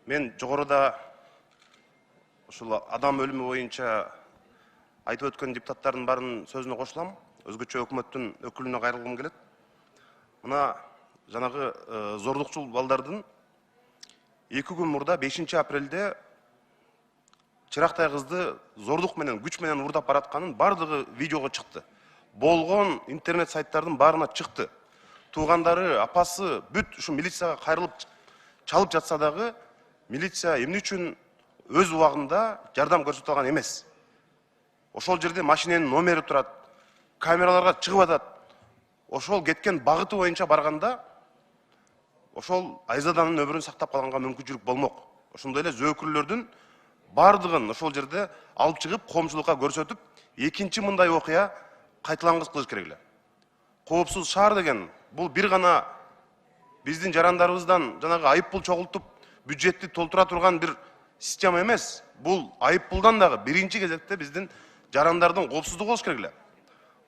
Мен жогоруда ушул адам өлүмү боюнча айтып өткөн депутаттардын баарынын сөзүнө кошулам. Өзгөчө өкмөттүн өкүлүнө кайрылгым келет. Мына жанагы зордукчул балдардын 2 күн мурда 5 апрелде чырактай кызды зордук менен, күч менен урдап баратканын бардыгы видеого чыкты. Болгон интернет сайттардын баарына чыкты. Туугандары, апасы бүт ушу милицияга кайрылып чалып жатса дагы, милиция эмне үчүн өз убагында жардам көрсөтө алган эмес. Ошол жерде машиненин номери турат, камераларга чыгып атат. Ошол кеткен багыты боюнча барганда, ошол Айзаданын өмүрүн сактап калганга мүмкүнчүлүк болмок. Ошондой эле зөөкүрлөрдүн бардыгын ошол жерде алып чыгып, коомчулукка көрсөтүп, экинчи мындай окуя кайталангыс кылыш керек эле. Коопсуз шаар деген бул бир гана биздин жарандарыбыздан жанагы айыппул чогултуп, бюджетти толтура турган бир система эмес. Бул айыппулдан дагы биринчи кезекте биздин жарандардын коопсуздугу болуш керек эле.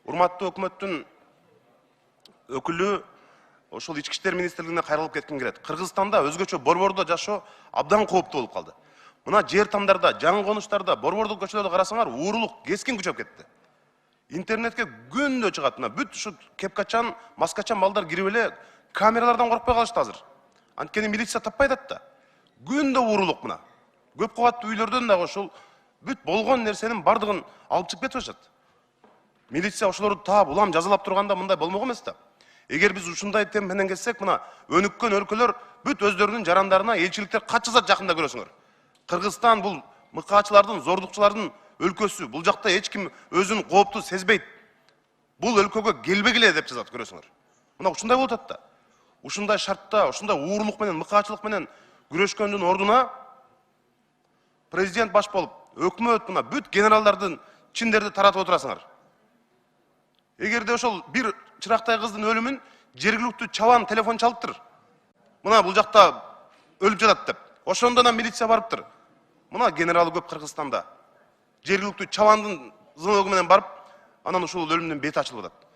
Урматтуу өкмөттүн өкүлү ошол ички иштер министрлигине кайрылып кетким келет. Кыргызстанда өзгөчө борбордо жашоо абдан кооптуу болуп калды. Мына жер тамдарда, жаңы конуштарда, борбордук көчөлөрдө карасаңар, уурулук кескин күчөп кетти. Интернетке күндө чыгат. Мына бүт ушу кепкачан, маскачан балдар кирип эле камералардан коркпой калышты азыр. Анткени милиция таппай атат да. Күндө уурулук мына. Көп кабаттуу үйлөрдөн дагы ошол бүт болгон нерсенин бардыгын алып чыгып кетип атышат. Милиция ошолорду таап, улам жазалап турганда мындай болмок эмес да. Эгер биз ушундай темп менен кетсек, мына өнүккөн өлкөлөр бүт өздөрүнүн жарандарына элчиликтер кат жазат жакында көрөсүңөр. Кыргызстан бул мыкаачылардын, зордукчулардын өлкөсү. Бул жакта эч ким өзүн кооптуу сезбейт. Бул өлкөгө келбегиле деп жазат көрөсүңөр. Мына ушундай болуп атат да. Ушундай шартта, ушундай уурулук менен, мыкаачылык менен күрөшкөндүн ордуна президент баш болуп, өкмөт мына бүт генералдардын чиндерди таратып отурасыңар. Эгерде ошол бир чырактай кыздын өлүмүн жергиликтүү чабан телефон чалыптыр. Мына бул жакта өлүп жатат деп. Ошондон милиция барыптыр. Мына генералы көп Кыргызстанда. Жергиликтүү чабандын звоногу менен барып, анан ушул өлүмдүн бети ачылып атат.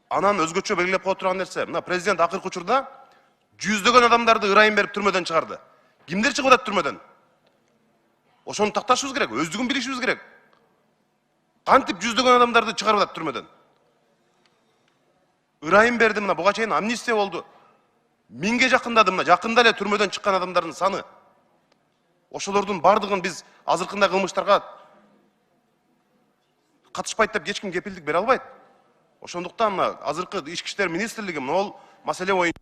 Анан өзгөчө белгилеп кое турган нерсе, мына президент акыркы учурда жүздөгөн адамдарды ырайым берип түрмөдөн чыгарды. Кимдер чыгып атат түрмөдөн? Ошону такташыбыз керек, өздүгүн билишибиз керек. Кантип жүздөгөн адамдарды чыгарып атат түрмөдөн? Ырайым берди, мына буга чейин амнистия болду. 1000ге жакындады, мына жакында эле түрмөдөн чыккан адамдардын саны. Ошолордун бардыгын биз азыркындай кылмыштарга катышпайт деп эч ким кепилдик бере албайт. Ошондуктан мына азыркы ички иштер министрлиги могул маселе боюнча